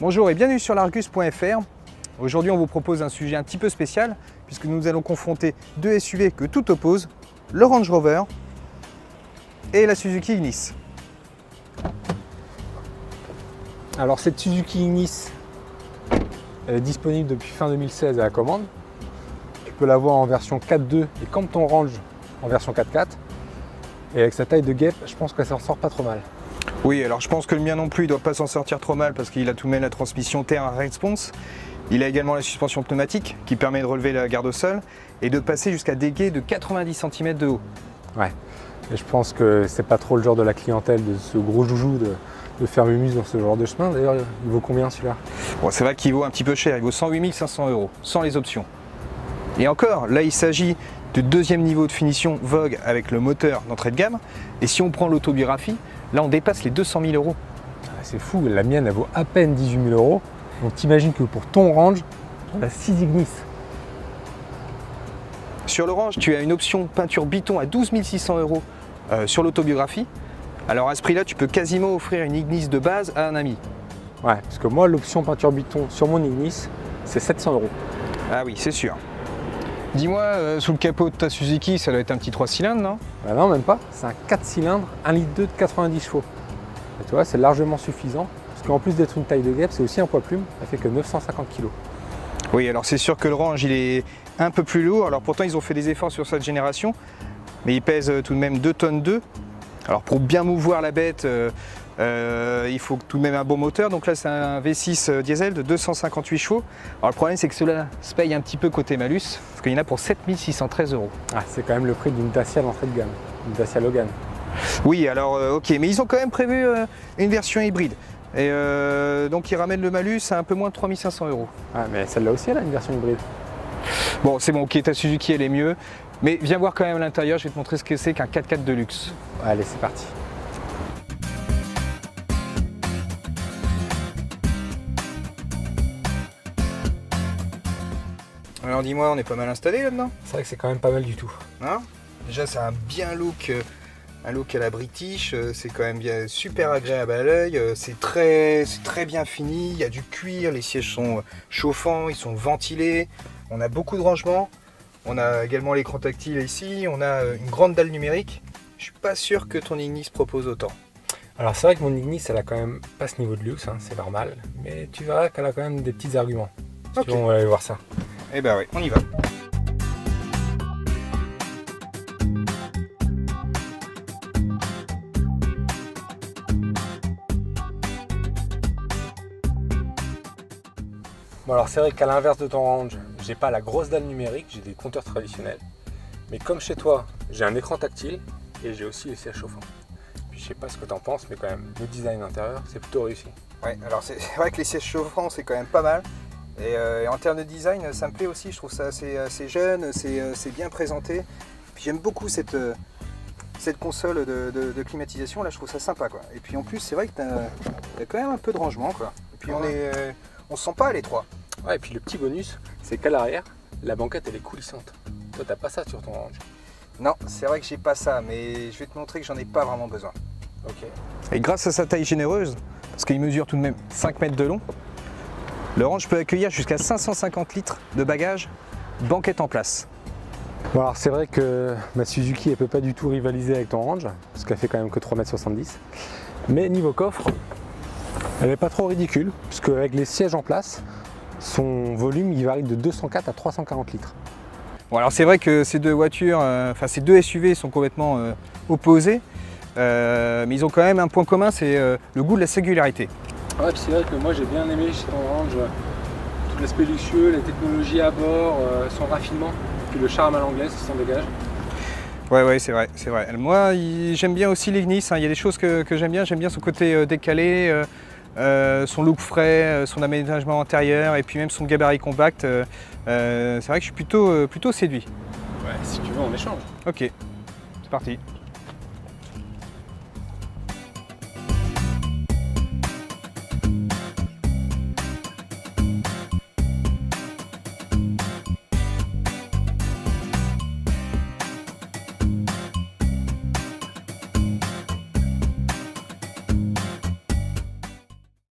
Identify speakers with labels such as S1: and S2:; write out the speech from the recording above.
S1: Bonjour et bienvenue sur l'Argus.fr. Aujourd'hui on vous propose un sujet un petit peu spécial puisque nous allons confronter deux SUV que tout oppose, le Range Rover et la Suzuki Ignis.
S2: Alors cette Suzuki Ignis elle est disponible depuis fin 2016 à la commande. Tu peux l'avoir en version 4.2 et comme ton Range en version 4.4. Et avec sa taille de guêpe, je pense qu'elle s'en sort pas trop mal.
S1: Oui, alors je pense que le mien non plus, il ne doit pas s'en sortir trop mal parce qu'il a tout de même la transmission Terra Response. Il a également la suspension pneumatique qui permet de relever la garde au sol et de passer jusqu'à des quais de 90 cm de haut.
S2: Ouais, et je pense que c'est pas trop le genre de la clientèle de ce gros joujou de faire mumuse dans ce genre de chemin. D'ailleurs, il vaut combien celui-là?
S1: Bon, c'est vrai qu'il vaut un petit peu cher, il vaut 108 500 €, sans les options. Et encore, là il s'agit du deuxième niveau de finition Vogue avec le moteur d'entrée de gamme. Et si on prend l'autobiographie, là on dépasse les 200 000 €.
S2: C'est fou, la mienne elle vaut à peine 18 000 €. Donc t'imagines que pour ton Range, on a 6 Ignis.
S1: Sur l'Orange, tu as une option peinture Biton à 12 600 € sur l'autobiographie. Alors à ce prix-là, tu peux quasiment offrir une Ignis de base à un ami.
S2: Ouais, parce que moi l'option peinture Biton sur mon Ignis, c'est 700 €.
S1: Ah oui, c'est sûr. Dis-moi, sous le capot de ta Suzuki, ça doit être un petit 3 cylindres, non?
S2: Bah non, même pas. C'est un 4 cylindres, 1,2 litre de 90 chevaux. Et tu vois, c'est largement suffisant. Parce qu'en plus d'être une taille de guêpe, c'est aussi un poids plume. Elle fait que 950 kg.
S1: Oui, alors c'est sûr que le Range, il est un peu plus lourd. Alors pourtant, ils ont fait des efforts sur cette génération. Mais il pèse tout de même 2 tonnes 2. Alors pour bien mouvoir la bête, il faut tout de même un bon moteur. Donc là, c'est un V6 diesel de 258 chevaux. Alors le problème, c'est que cela se paye un petit peu côté malus. Parce qu'il y en a pour 7 613 €.
S2: Ah, c'est quand même le prix d'une Dacia d'entrée de gamme. Une Dacia Logan.
S1: Oui, alors ok, mais ils ont quand même prévu une version hybride. Et donc ils ramènent le malus à un peu moins de 3 500 €.
S2: Ah, mais celle-là aussi, elle a une version hybride.
S1: Bon, c'est bon, ok, ta Suzuki, elle est mieux. Mais viens voir quand même à l'intérieur, je vais te montrer ce que c'est qu'un 4x4 de luxe.
S2: Allez, c'est parti.
S1: Alors dis-moi, on est pas mal installé là-dedans,
S2: C'est vrai que c'est quand même pas mal du tout.
S1: hein? Déjà, c'est un bien look à la British, c'est quand même bien super agréable à l'œil, c'est très bien fini, il y a du cuir, les sièges sont chauffants, ils sont ventilés, on a beaucoup de rangements, on a également l'écran tactile ici, on a une grande dalle numérique. Je suis pas sûr que ton Ignis propose autant.
S2: Alors c'est vrai que mon Ignis, elle a quand même pas ce niveau de luxe, hein, c'est normal. Mais tu verras qu'elle a quand même des petits arguments. Si
S1: Ok.
S2: tu veux, on va aller voir ça.
S1: Eh ben oui, on y va.
S2: Bon alors c'est vrai qu'à l'inverse de ton Range, j'ai pas la grosse dalle numérique, j'ai des compteurs traditionnels. Mais comme chez toi, j'ai un écran tactile et j'ai aussi les sièges chauffants. Puis je sais pas ce que t'en penses, mais quand même, le design intérieur, c'est plutôt réussi.
S1: Ouais, alors c'est vrai que les sièges chauffants, c'est quand même pas mal. Et en termes de design, ça me plaît aussi, je trouve ça assez jeune, c'est bien présenté. Puis j'aime beaucoup cette console de climatisation, là je trouve ça sympa quoi. Et puis en plus, c'est vrai que t'as quand même un peu de rangement quoi. Et puis on se sent pas à l'étroit.
S2: Ouais, et puis le petit bonus, c'est qu'à l'arrière, la banquette elle est coulissante. Toi t'as pas ça sur ton Range.
S1: Non, c'est vrai que j'ai pas ça, mais je vais te montrer que j'en ai pas vraiment besoin.
S2: Ok.
S1: Et grâce à sa taille généreuse, parce qu'il mesure tout de même 5 mètres de long, le Range peut accueillir jusqu'à 550 litres de bagages, banquette en place.
S2: Bon alors c'est vrai que ma Suzuki elle peut pas du tout rivaliser avec ton Range, parce qu'elle fait quand même que 3,70 m. Mais niveau coffre, elle n'est pas trop ridicule, puisque avec les sièges en place, son volume il varie de 204 à 340 litres.
S1: Bon alors c'est vrai que ces deux voitures, ces deux SUV sont complètement opposés, mais ils ont quand même un point commun, c'est le goût de la singularité.
S2: Ouais, puis c'est vrai que moi j'ai bien aimé chez ton Range tout l'aspect luxueux, la technologie à bord, son raffinement, puis le charme à l'anglaise qui s'en dégage.
S1: Ouais, c'est vrai, c'est vrai. Moi, j'aime bien aussi l'Ignis, hein. Il y a des choses que j'aime bien son côté décalé, son look frais, son aménagement intérieur et puis même son gabarit compact. C'est vrai que je suis plutôt séduit.
S2: Ouais, si tu veux on échange.
S1: Ok, c'est parti.